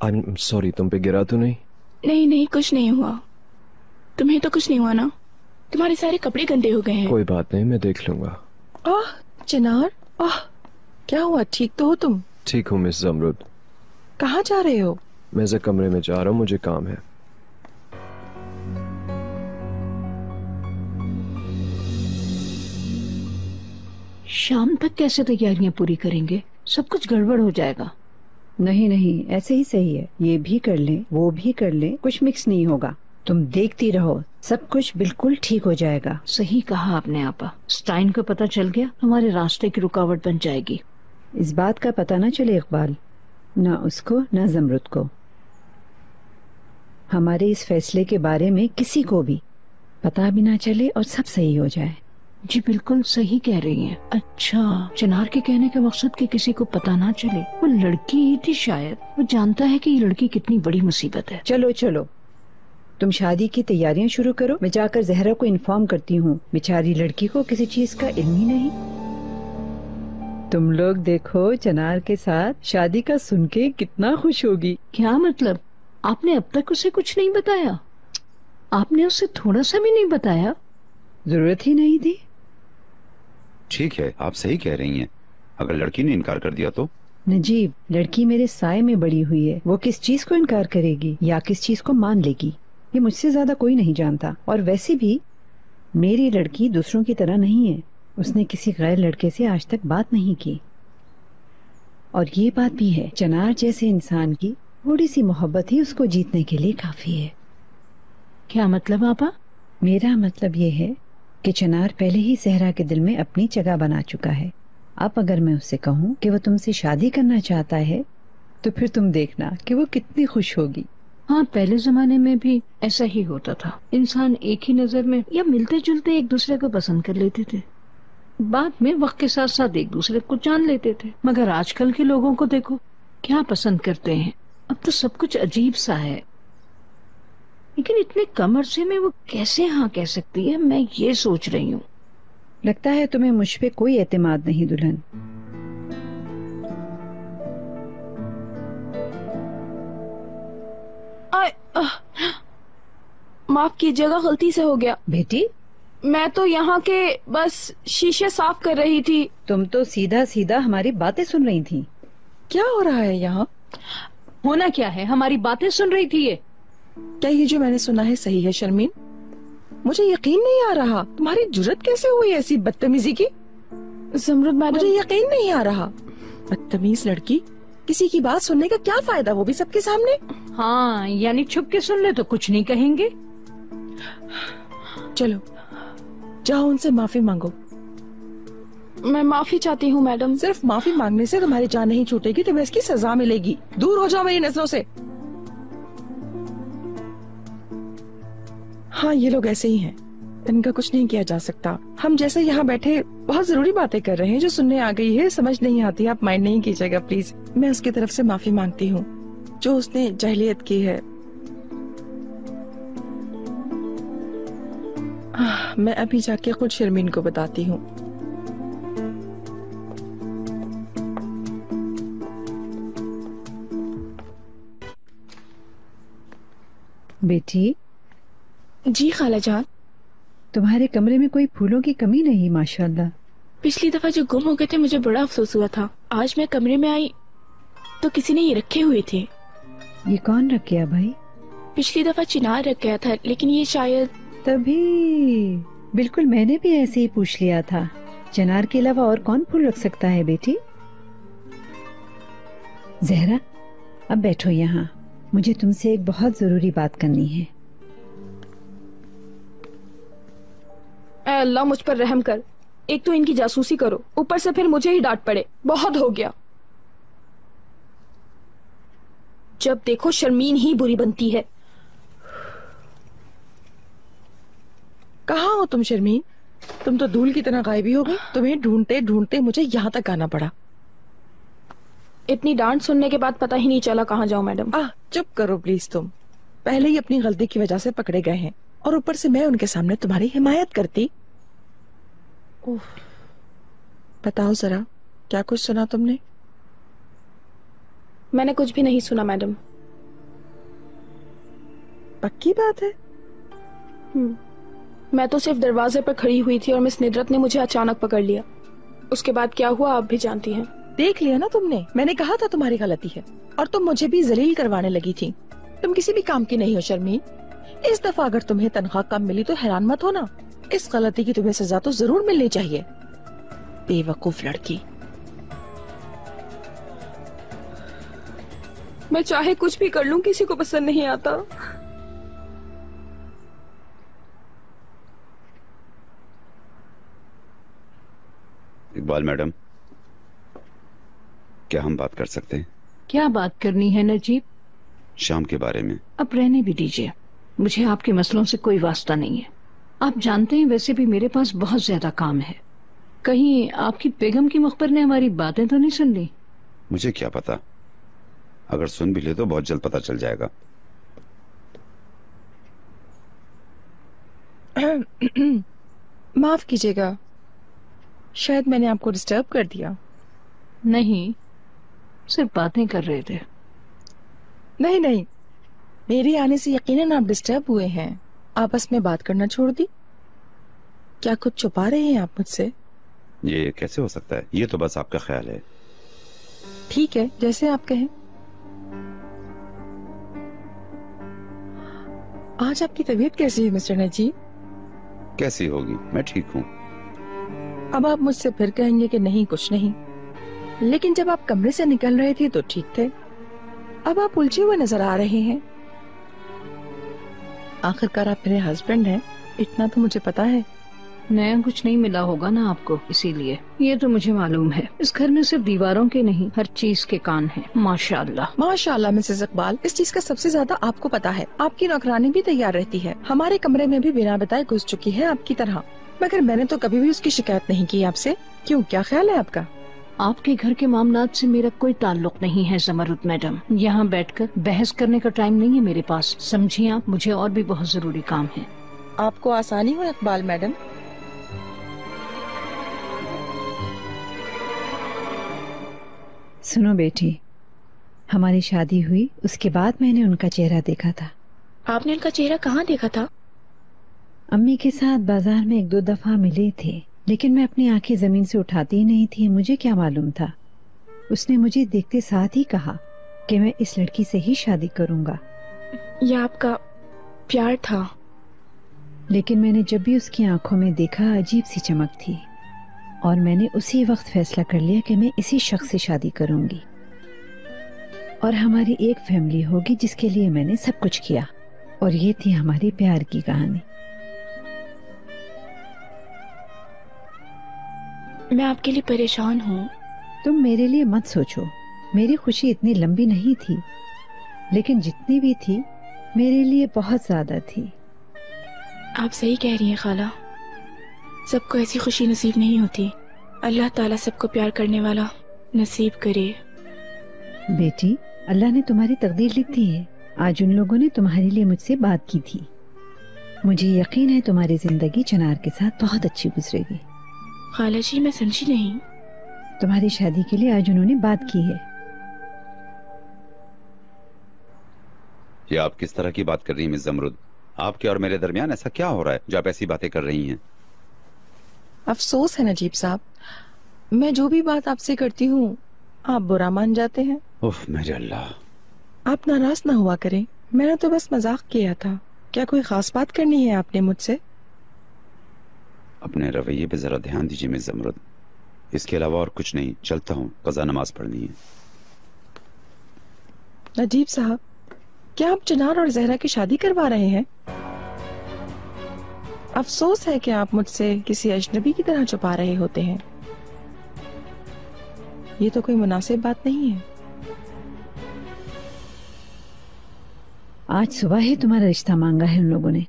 I'm sorry, तुम पे गिरा तो नहीं? नहीं नहीं, कुछ नहीं हुआ। तुम्हें तो कुछ नहीं हुआ ना? तुम्हारे सारे कपड़े गंदे हो गए हैं। कोई बात नहीं, मैं देख लूंगा। चिनार, क्या हुआ? ठीक तो हो तुम? ठीक हूँ मिस जमरुद। कहाँ जा रहे हो? मैं ज़रा कमरे में जा रहा हूँ, मुझे काम है। शाम तक कैसे तैयारियां पूरी करेंगे? सब कुछ गड़बड़ हो जाएगा। नहीं नहीं, ऐसे ही सही है। ये भी कर लें, वो भी कर लें, कुछ मिक्स नहीं होगा। तुम देखती रहो, सब कुछ बिल्कुल ठीक हो जाएगा। सही कहा आपने आपा। स्टाइन को पता चल गया, हमारे रास्ते की रुकावट बन जाएगी। इस बात का पता न चले इकबाल, न उसको न जमरुद को। हमारे इस फैसले के बारे में किसी को भी पता भी ना चले और सब सही हो जाए। जी बिल्कुल सही कह रही हैं। अच्छा, चिनार के कहने का मकसद कि किसी को पता ना चले। वो लड़की ही थी शायद। वो जानता है कि ये लड़की कितनी बड़ी मुसीबत है। चलो चलो, तुम शादी की तैयारियां शुरू करो। मैं जाकर जहरा को इन्फॉर्म करती हूँ। बेचारी लड़की को किसी चीज का इल्म ही नहीं। तुम लोग देखो, चिनार के साथ शादी का सुन के कितना खुश होगी। क्या मतलब? आपने अब तक उसे कुछ नहीं बताया? आपने उसे थोड़ा सा भी नहीं बताया? जरूरत ही नहीं थी। ठीक है, आप सही कह रही हैं। अगर लड़की ने इनकार कर दिया तो? नजीब, लड़की मेरे साए में बड़ी हुई है। वो किस चीज को इनकार करेगी या किस चीज को मान लेगी, ये मुझसे ज्यादा कोई नहीं जानता। और वैसे भी मेरी लड़की दूसरों की तरह नहीं है। उसने किसी गैर लड़के से आज तक बात नहीं की। और ये बात भी है, चिनार जैसे इंसान की थोड़ी सी मोहब्बत ही उसको जीतने के लिए काफी है। क्या मतलब आपा? मेरा मतलब ये है कि चिनार पहले ही सहरा के दिल में अपनी जगह बना चुका है। अब अगर मैं उससे कहूँ कि वो तुमसे शादी करना चाहता है तो फिर तुम देखना कि वो कितनी खुश होगी। हाँ, पहले जमाने में भी ऐसा ही होता था। इंसान एक ही नजर में या मिलते जुलते एक दूसरे को पसंद कर लेते थे। बाद में वक्त के साथ साथ एक दूसरे को जान लेते थे। मगर आजकल के लोगों को देखो, क्या पसंद करते हैं। अब तो सब कुछ अजीब सा है। लेकिन इतने कम अरसे में वो कैसे हाँ कह सकती है, मैं ये सोच रही हूँ। लगता है तुम्हें मुझ पे कोई एतमाद नहीं दुल्हन। माफ कीजिएगा, गलती से हो गया। बेटी, मैं तो यहाँ के बस शीशे साफ कर रही थी। तुम तो सीधा सीधा हमारी बातें सुन रही थी। क्या हो रहा है यहाँ? होना क्या है, हमारी बातें सुन रही थी ये। क्या ये जो मैंने सुना है सही है शर्मीन? मुझे यकीन नहीं आ रहा। तुम्हारी जुर्रत कैसे हुई ऐसी बदतमीजी की? जमरुद मैडम, मुझे यकीन नहीं आ रहा। बदतमीज लड़की, किसी की बात सुनने का क्या फायदा, वो भी सबके सामने। हाँ, यानी छुप के सुन ले तो कुछ नहीं कहेंगे। चलो जाओ, उनसे माफी मांगो। मैं माफी चाहती हूँ मैडम। सिर्फ माफी मांगने से तुम्हारी जान नहीं छूटेगी, तुम्हें इसकी सजा मिलेगी। दूर हो जाओ मेरी नजरों से। हाँ, ये लोग ऐसे ही हैं, इनका कुछ नहीं किया जा सकता। हम जैसे यहाँ बैठे बहुत जरूरी बातें कर रहे हैं जो सुनने आ गई है, समझ नहीं आती। आप माइंड नहीं कीजिएगा प्लीज। मैं उसकी तरफ से माफी मांगती हूँ जो उसने जाहिलियत की है। मैं अभी जाके खुद शर्मीन को बताती हूँ। बेटी। जी खाला जान। तुम्हारे कमरे में कोई फूलों की कमी नहीं माशाल्लाह। पिछली दफा जो गुम हो गए थे मुझे बड़ा अफसोस हुआ था। आज मैं कमरे में आई तो किसी ने ये रखे हुए थे। ये कौन रख गया भाई? पिछली दफा चिनार रख गया था, लेकिन ये शायद। तभी बिल्कुल मैंने भी ऐसे ही पूछ लिया था। चिनार के अलावा और कौन फूल रख सकता है बेटी? जहरा, अब बैठो यहाँ, मुझे तुमसे एक बहुत जरूरी बात करनी है। ऐ अल्लाह, मुझ पर रहम कर। एक तो इनकी जासूसी करो, ऊपर से फिर मुझे ही डांट पड़े। बहुत हो गया। जब देखो शर्मीन ही बुरी बनती है। कहाँ हो तुम शर्मीन? तुम तो धूल की तरह गायबी हो गई। तुम्हें ढूंढते ढूंढते मुझे यहाँ तक आना पड़ा। इतनी डांट सुनने के बाद पता ही नहीं चला कहाँ जाऊँ मैडम। चुप करो प्लीज। तुम पहले ही अपनी गलती की वजह से पकड़े गए हैं और ऊपर से मैं उनके सामने तुम्हारी हिमायत करती। बताओ जरा, क्या कुछ सुना तुमने? मैंने कुछ भी नहीं सुना मैडम। पक्की बात है? मैं तो सिर्फ दरवाजे पर खड़ी हुई थी और मिस निद्रत ने मुझे अचानक पकड़ लिया। उसके बाद क्या हुआ आप भी जानती हैं। देख लिया ना तुमने, मैंने कहा था तुम्हारी गलती है, और तुम मुझे भी जलील करवाने लगी थी। तुम किसी भी काम की नहीं हो शर्मी। इस दफा अगर तुम्हें तनख्वाह कम मिली तो हैरान मत होना। इस गलती की तुम्हें सजा तो जरूर मिलनी चाहिए। बेवकूफ लड़की। मैं चाहे कुछ भी कर लूं किसी को पसंद नहीं आता। इकबाल मैडम, क्या हम बात कर सकते हैं? क्या बात करनी है नजीब? शाम के बारे में। अब रहने भी दीजिए, मुझे आपके मसलों से कोई वास्ता नहीं है। आप जानते हैं वैसे भी मेरे पास बहुत ज्यादा काम है। कहीं आपकी बेगम की मुखबर ने हमारी बातें तो नहीं सुन ली? मुझे क्या पता, अगर सुन भी ले तो बहुत जल्द पता चल जाएगा। माफ कीजिएगा, शायद मैंने आपको डिस्टर्ब कर दिया। नहीं, सिर्फ बातें कर रहे थे। नहीं नहीं, मेरे आने से यकीनन आप डिस्टर्ब हुए हैं। आपस में बात करना छोड़ दी? क्या कुछ छुपा रहे हैं आप मुझसे? ये कैसे हो सकता है? ये तो बस आपका ख्याल है। ठीक है, जैसे आप कहें। आज आपकी तबीयत कैसी है मिस्टर नजीब? कैसी होगी, मैं ठीक हूँ। अब आप मुझसे फिर कहेंगे कि नहीं कुछ नहीं, लेकिन जब आप कमरे से निकल रहे थे तो ठीक थे। अब आप उलझे हुए नजर आ रहे हैं। आखिरकार आप मेरे हस्बैंड हैं, इतना तो मुझे पता है। नया कुछ नहीं मिला होगा ना आपको, इसीलिए। ये तो मुझे मालूम है, इस घर में सिर्फ दीवारों के नहीं हर चीज के कान हैं। माशाअल्लाह। माशाअल्लाह मिसेस इकबाल, इस चीज का सबसे ज्यादा आपको पता है। आपकी नौकरानी भी तैयार रहती है, हमारे कमरे में भी बिना बताए घुस चुकी है आपकी तरह, मगर मैंने तो कभी भी उसकी शिकायत नहीं की आपसे। क्यों, क्या ख्याल है आपका? आपके घर के मामलात से मेरा कोई ताल्लुक नहीं है ज़मरुद मैडम। यहाँ बैठकर बहस करने का टाइम नहीं है मेरे पास, समझिए आप। मुझे और भी बहुत जरूरी काम है। आपको आसानी हो इकबाल मैडम। सुनो बेटी, हमारी शादी हुई उसके बाद मैंने उनका चेहरा देखा था। आपने उनका चेहरा कहाँ देखा था? अम्मी के साथ बाजार में 1-2 दफा मिले थे, लेकिन मैं अपनी आंखें जमीन से उठाती ही नहीं थी। मुझे क्या मालूम था, उसने मुझे देखते साथ ही कहा कि मैं इस लड़की से ही शादी करूंगा। यह आपका प्यार था? लेकिन मैंने जब भी उसकी आंखों में देखा अजीब सी चमक थी, और मैंने उसी वक्त फैसला कर लिया कि मैं इसी शख्स से शादी करूंगी और हमारी एक फैमिली होगी, जिसके लिए मैंने सब कुछ किया। और ये थी हमारी प्यार की कहानी। मैं आपके लिए परेशान हूँ। तुम मेरे लिए मत सोचो, मेरी खुशी इतनी लंबी नहीं थी, लेकिन जितनी भी थी मेरे लिए बहुत ज्यादा थी। आप सही कह रही हैं खाला, सबको ऐसी खुशी नसीब नहीं होती। अल्लाह ताला सबको प्यार करने वाला नसीब करे। बेटी, अल्लाह ने तुम्हारी तकदीर लिख दी है। आज उन लोगों ने तुम्हारे लिए मुझसे बात की थी। मुझे यकीन है तुम्हारी जिंदगी चनार के साथ बहुत अच्छी गुजरेगी। खाला जी, मैं समझी नहीं। तुम्हारी शादी के लिए आज उन्होंने बात की है। ये आप किस तरह की बात कर रही हैं मिस जमरुद? आपके और मेरे दरमियान ऐसा क्या हो रहा है जो आप ऐसी बातें कर रही हैं? अफसोस है नजीब साहब, मैं जो भी बात आपसे करती हूँ आप बुरा मान जाते हैं। उफ मेरे अल्लाह। आप नाराज ना हुआ करें, मैंने तो बस मजाक किया था। क्या कोई खास बात करनी है आपने मुझसे? अपने रवैये पे जरा ध्यान दीजिए मिस जमरुद, इसके अलावा और कुछ नहीं। चलता हूँ, कज़ा नमाज पढ़नी है। नजीब साहब, क्या आप चनार और जहरा की शादी करवा रहे हैं? अफसोस है कि आप मुझसे किसी अजनबी की तरह छुपा रहे होते हैं। ये तो कोई मुनासिब बात नहीं है। आज सुबह ही तुम्हारा रिश्ता मांगा है उन लोगों ने।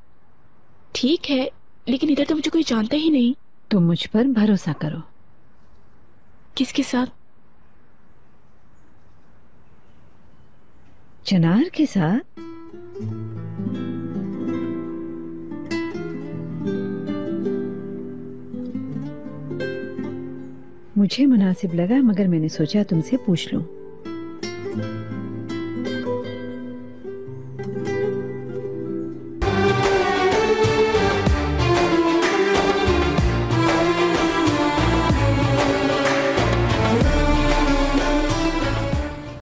ठीक है, लेकिन इधर तो मुझे कोई जानता ही नहीं। तुम मुझ पर भरोसा करो। किसके साथ? चनार के साथ। मुझे मुनासिब लगा, मगर मैंने सोचा तुमसे पूछ लूं।